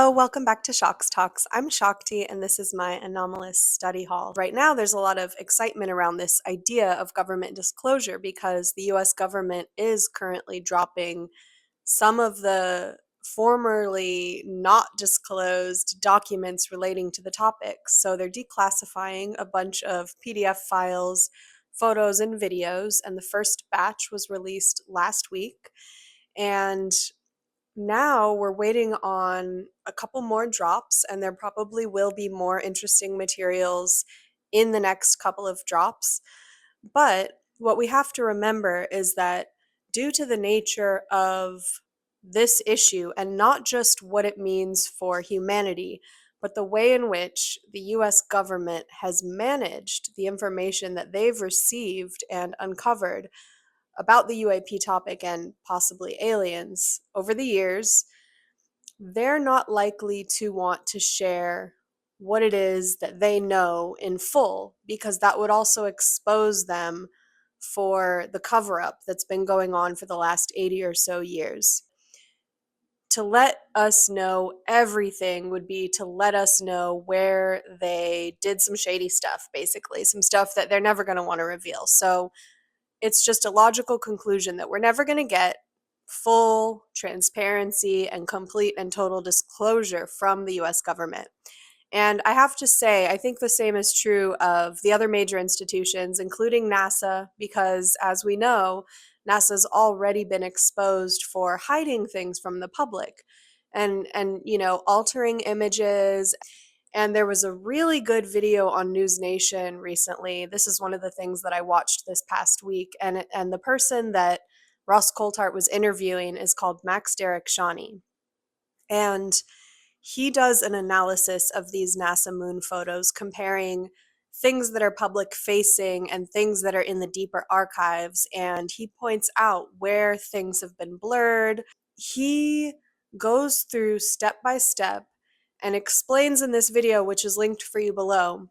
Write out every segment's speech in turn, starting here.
Hello, welcome back to Shocks Talks. I'm Shakti, and this is my anomalous study hall. Right now, there's a lot of excitement around this idea of government disclosure because the US government is currently dropping some of the formerly not disclosed documents relating to the topics. So they're declassifying a bunch of PDF files, photos, and videos, and the first batch was released last week. And now we're waiting on a couple more drops, and there probably will be more interesting materials in the next couple of drops. But what we have to remember is that due to the nature of this issue, and not just what it means for humanity, but the way in which the US government has managed the information that they've received and uncovered about the UAP topic and possibly aliens over the years, they're not likely to want to share what it is that they know in full, because that would also expose them for the cover up that's been going on for the last 80 or so years. To let us know everything would be to let us know where they did some shady stuff, basically, some stuff that they're never going to want to reveal. So it's just a logical conclusion that we're never going to get full transparency and complete and total disclosure from the US government. And I have to say, I think the same is true of the other major institutions, including NASA, because as we know, NASA's already been exposed for hiding things from the public and altering images. And there was a really good video on News Nation recently. This is one of the things that I watched this past week. And the person that Ross Coulthart was interviewing is called Max Derek Shawnee. And he does an analysis of these NASA moon photos, comparing things that are public facing and things that are in the deeper archives. And he points out where things have been blurred. He goes through step by step and explains in this video, which is linked for you below.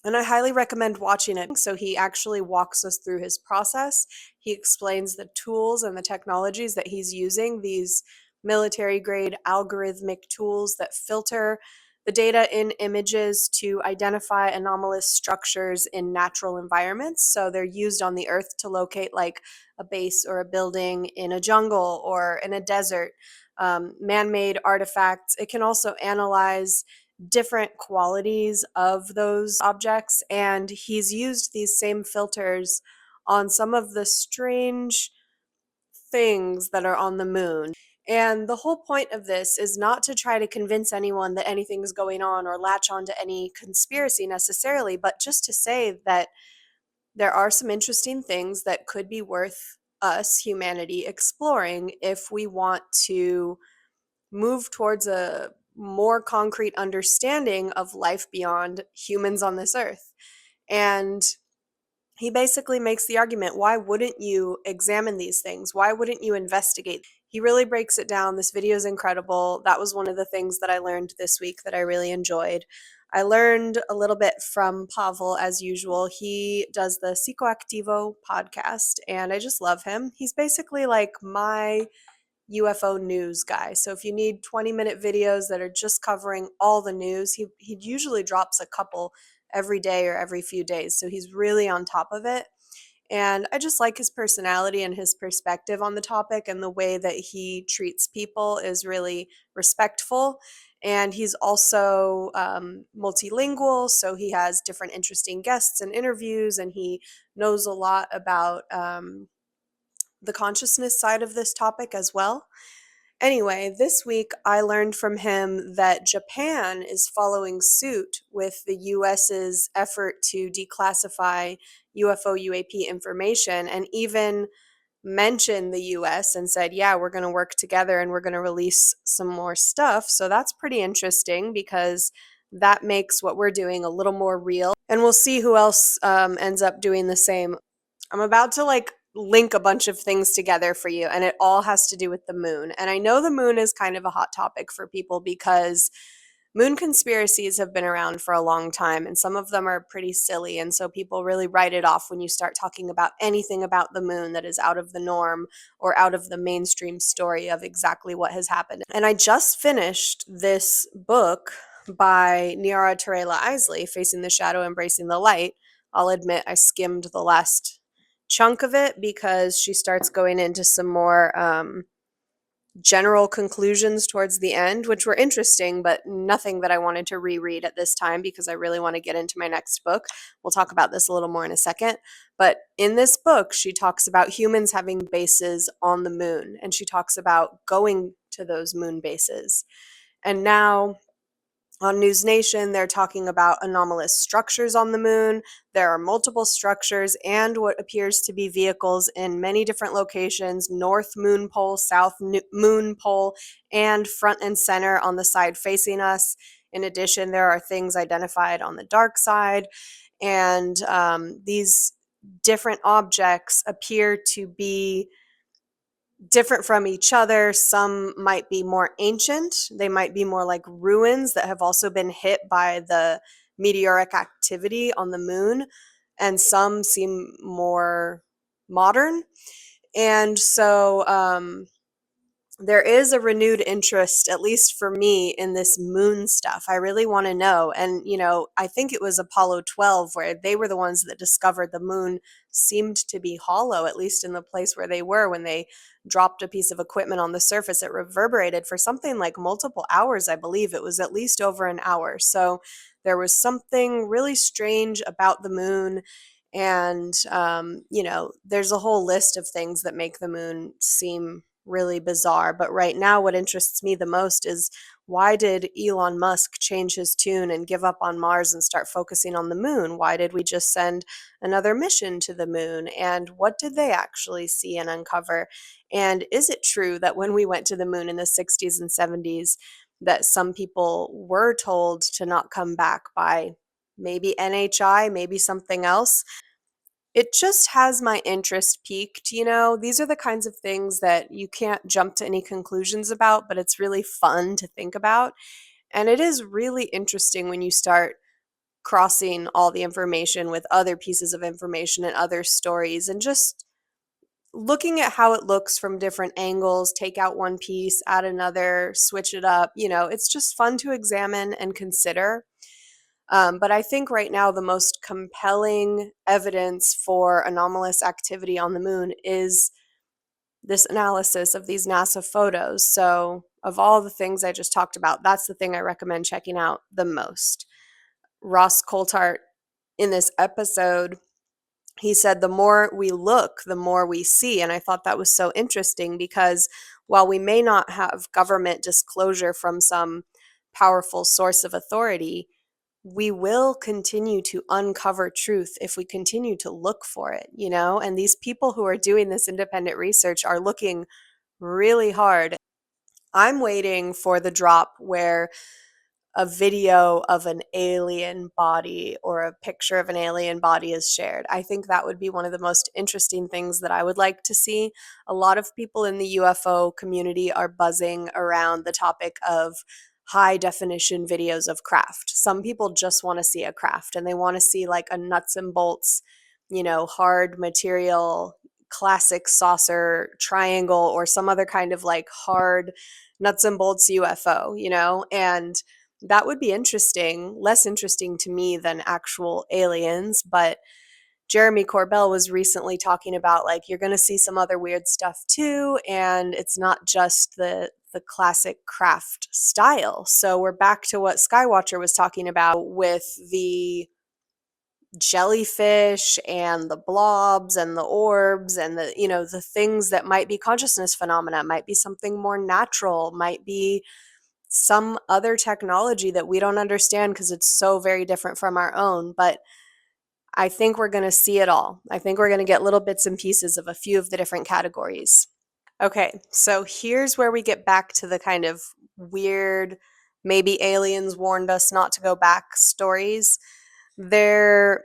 And I highly recommend watching it. So he actually walks us through his process. He explains the tools and the technologies that he's using, these military-grade algorithmic tools that filter the data in images to identify anomalous structures in natural environments. So they're used on the Earth to locate like a base or a building in a jungle or in a desert, man-made artifacts. It can also analyze different qualities of those objects, and he's used these same filters on some of the strange things that are on the moon. And the whole point of this is not to try to convince anyone that anything's going on or latch on to any conspiracy necessarily, but just to say that there are some interesting things that could be worth us, humanity, exploring if we want to move towards a more concrete understanding of life beyond humans on this earth. And he basically makes the argument, why wouldn't you examine these things? Why wouldn't you investigate? He really breaks it down. This video is incredible. That was one of the things that I learned this week that I really enjoyed. I learned a little bit from Pavel, as usual. He does the Psicoactivo podcast, and I just love him. He's basically like my UFO news guy. So if you need 20-minute videos that are just covering all the news, he usually drops a couple every day or every few days. So he's really on top of it. And I just like his personality and his perspective on the topic, and the way that he treats people is really respectful. And he's also multilingual, so he has different interesting guests and interviews, and he knows a lot about the consciousness side of this topic as well. Anyway, this week I learned from him that Japan is following suit with the US's effort to declassify UFO UAP information, and even mentioned the US and said, yeah, we're going to work together and we're going to release some more stuff. So that's pretty interesting, because that makes what we're doing a little more real. And we'll see who else ends up doing the same. I'm about to link a bunch of things together for you, and it all has to do with the moon. And I know the moon is kind of a hot topic for people because Moon conspiracies have been around for a long time, and some of them are pretty silly, and so people really write it off when you start talking about anything about the moon that is out of the norm or out of the mainstream story of exactly what has happened. And I just finished this book by Niara Terela Isley, Facing the Shadow, Embracing the Light. I'll admit I skimmed the last chunk of it because she starts going into some more general conclusions towards the end, which were interesting, but nothing that I wanted to reread at this time because I really want to get into my next book. We'll talk about this a little more in a second. But in this book, she talks about humans having bases on the moon, and she talks about going to those moon bases. And now on News Nation, they're talking about anomalous structures on the moon. There are multiple structures and what appears to be vehicles in many different locations: North Moon Pole, South Moon Pole, and front and center on the side facing us. In addition, there are things identified on the dark side, and these different objects appear to be different from each other. Some might be more ancient. They might be more like ruins that have also been hit by the meteoric activity on the moon. And some seem more modern. And so there is a renewed interest, at least for me, in this moon stuff. I really want to know. And, I think it was Apollo 12 where they were the ones that discovered the moon seemed to be hollow, at least in the place where they were. When they dropped a piece of equipment on the surface, it reverberated for something like multiple hours, I believe. It was at least over an hour. So there was something really strange about the moon. And, there's a whole list of things that make the moon seem really bizarre. But right now, what interests me the most is, why did Elon Musk change his tune and give up on Mars and start focusing on the moon? Why did we just send another mission to the moon? And what did they actually see and uncover? And is it true that when we went to the moon in the 60s and 70s, that some people were told to not come back by maybe NHI, maybe something else? It just has my interest piqued. These are the kinds of things that you can't jump to any conclusions about, but it's really fun to think about. And it is really interesting when you start crossing all the information with other pieces of information and other stories, and just looking at how it looks from different angles, take out one piece, add another, switch it up. It's just fun to examine and consider. But I think right now the most compelling evidence for anomalous activity on the moon is this analysis of these NASA photos. So, of all the things I just talked about, that's the thing I recommend checking out the most. Ross Coulthart, in this episode, he said, the more we look, the more we see. And I thought that was so interesting because while we may not have government disclosure from some powerful source of authority, we will continue to uncover truth if we continue to look for it, And these people who are doing this independent research are looking really hard. I'm waiting for the drop where a video of an alien body or a picture of an alien body is shared. I think that would be one of the most interesting things that I would like to see. A lot of people in the UFO community are buzzing around the topic of high definition videos of craft. Some people just want to see a craft and they want to see like a nuts and bolts, hard material, classic saucer triangle or some other kind of like hard nuts and bolts UFO, and that would be interesting, less interesting to me than actual aliens. But Jeremy Corbell was recently talking about, like, you're going to see some other weird stuff too, and it's not just the classic craft style. So we're back to what Skywatcher was talking about with the jellyfish and the blobs and the orbs and the things that might be consciousness phenomena, might be something more natural, might be some other technology that we don't understand because it's so very different from our own. But I think we're going to see it all. I think we're going to get little bits and pieces of a few of the different categories. Okay, so here's where we get back to the kind of weird, maybe aliens warned us not to go back stories. There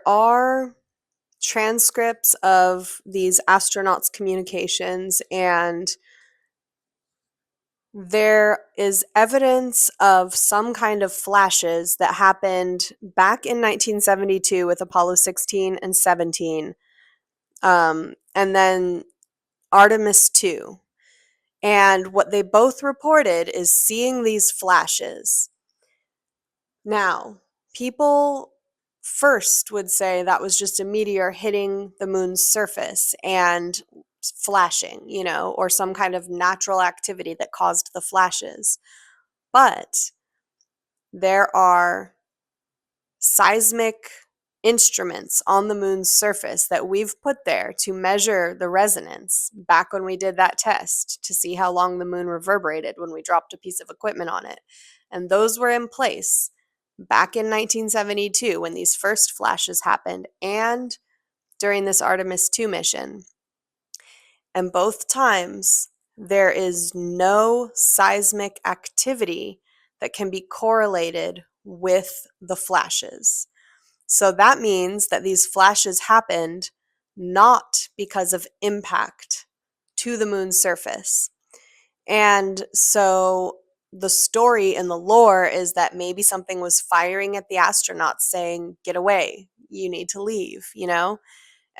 are transcripts of these astronauts' communications, and There is evidence of some kind of flashes that happened back in 1972 with Apollo 16 and 17, and then Artemis 2. And what they both reported is seeing these flashes. Now, people first would say that was just a meteor hitting the moon's surface and flashing, or some kind of natural activity that caused the flashes. But there are seismic instruments on the moon's surface that we've put there to measure the resonance back when we did that test to see how long the moon reverberated when we dropped a piece of equipment on it. And those were in place back in 1972 when these first flashes happened and during this Artemis 2 mission. And both times, there is no seismic activity that can be correlated with the flashes. So that means that these flashes happened not because of impact to the moon's surface. And so the story and the lore is that maybe something was firing at the astronauts saying, "Get away, you need to leave,"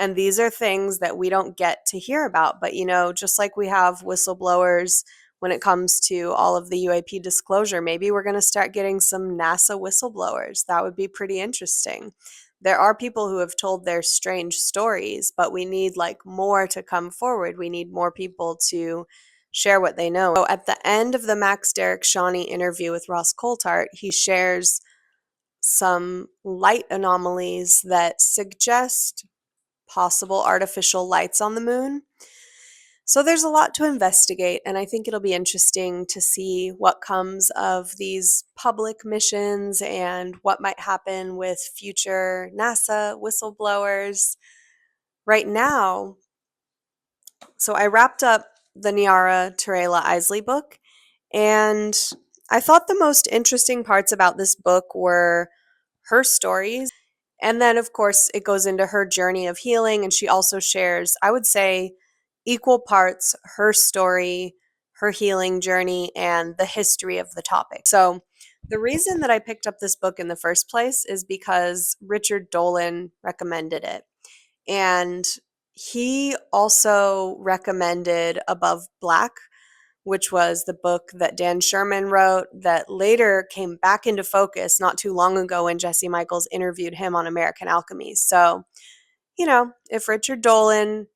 And these are things that we don't get to hear about. But, just like we have whistleblowers when it comes to all of the UAP disclosure, maybe we're going to start getting some NASA whistleblowers. That would be pretty interesting. There are people who have told their strange stories, but we need more to come forward. We need more people to share what they know. So at the end of the Max Derek Shawnee interview with Ross Coulthart, he shares some light anomalies that suggest possible artificial lights on the moon. So there's a lot to investigate, and I think it'll be interesting to see what comes of these public missions and what might happen with future NASA whistleblowers. Right now, so I wrapped up the Niara Terela Isley book, and I thought the most interesting parts about this book were her stories. And then, of course, it goes into her journey of healing. And she also shares, I would say, equal parts her story, her healing journey, and the history of the topic. So, the reason that I picked up this book in the first place is because Richard Dolan recommended it. And he also recommended Above Black, which was the book that Dan Sherman wrote that later came back into focus not too long ago when Jesse Michaels interviewed him on American Alchemy. So, if Richard Dolan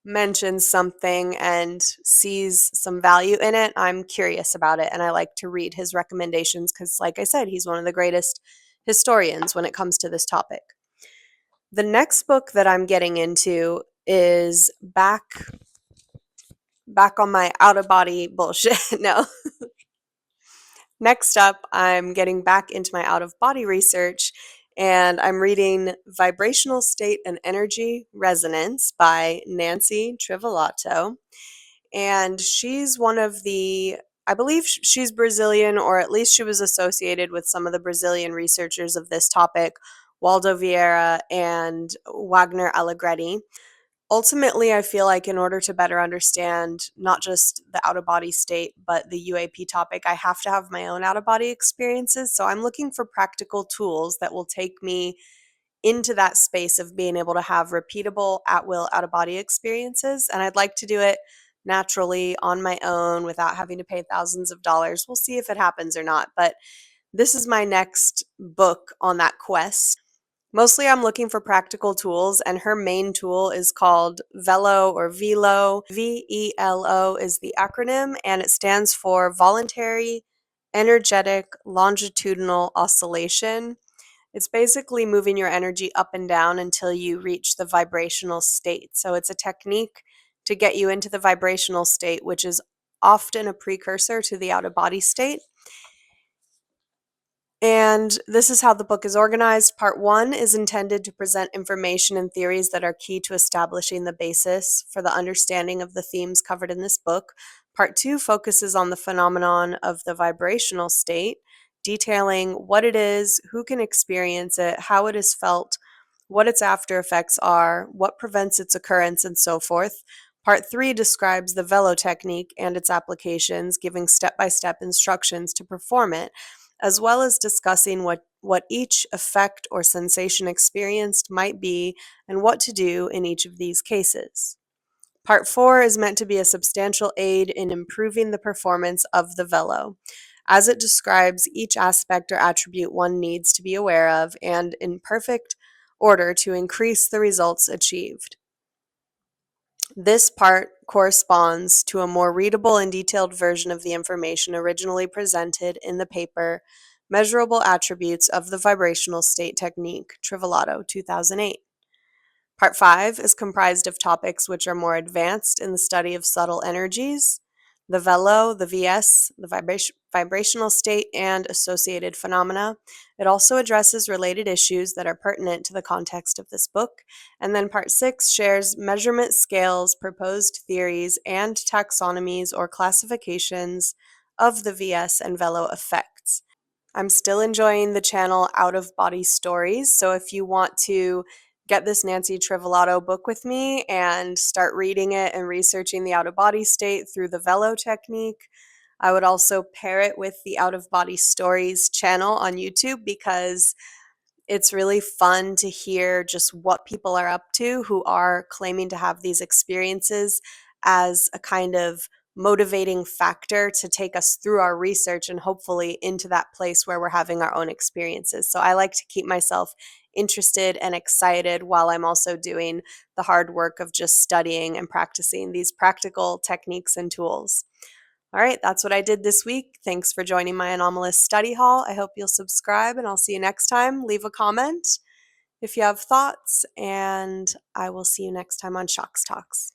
mentions something and sees some value in it, I'm curious about it. And I like to read his recommendations because, like I said, he's one of the greatest historians when it comes to this topic. The next book that I'm getting into is back on my out of body bullshit. No. Next up, I'm getting back into my out of body research and I'm reading Vibrational State and Energy Resonance by Nancy Trivellato. And she's one of I believe she's Brazilian, or at least she was associated with some of the Brazilian researchers of this topic, Waldo Vieira and Wagner Allegretti. Ultimately, I feel like in order to better understand not just the out of body state, but the UAP topic, I have to have my own out of body experiences. So I'm looking for practical tools that will take me into that space of being able to have repeatable at will out of body experiences. And I'd like to do it naturally on my own without having to pay thousands of dollars. We'll see if it happens or not. But this is my next book on that quest. Mostly I'm looking for practical tools, and her main tool is called Velo or Velo. VELO is the acronym, and it stands for Voluntary Energetic Longitudinal Oscillation. It's basically moving your energy up and down until you reach the vibrational state. So it's a technique to get you into the vibrational state, which is often a precursor to the out of body state. And this is how the book is organized. Part 1 is intended to present information and theories that are key to establishing the basis for the understanding of the themes covered in this book. Part 2 focuses on the phenomenon of the vibrational state, detailing what it is, who can experience it, how it is felt, what its after effects are, what prevents its occurrence, and so forth. Part 3 describes the velo technique and its applications, giving step-by-step instructions to perform it, as well as discussing what each effect or sensation experienced might be and what to do in each of these cases. Part 4 is meant to be a substantial aid in improving the performance of the velo, as it describes each aspect or attribute one needs to be aware of and in perfect order to increase the results achieved. This part corresponds to a more readable and detailed version of the information originally presented in the paper Measurable Attributes of the Vibrational State Technique, Trivellato, 2008. Part 5 is comprised of topics which are more advanced in the study of subtle energies, the velo, the VS, the vibrational state, and associated phenomena. It also addresses related issues that are pertinent to the context of this book. And then Part 6 shares measurement scales, proposed theories, and taxonomies or classifications of the VS and velo effects. I'm still enjoying the channel Out of Body Stories, so if you want to get this Nancy Trivellato book with me and start reading it and researching the out of body state through the velo technique, I would also pair it with the Out of Body Stories channel on YouTube because it's really fun to hear just what people are up to who are claiming to have these experiences as a kind of motivating factor to take us through our research and hopefully into that place where we're having our own experiences. So I like to keep myself interested and excited while I'm also doing the hard work of just studying and practicing these practical techniques and tools. All right, that's what I did this week. Thanks for joining my Anomalous Study Hall. I hope you'll subscribe and I'll see you next time. Leave a comment if you have thoughts, and I will see you next time on Shocks Talks.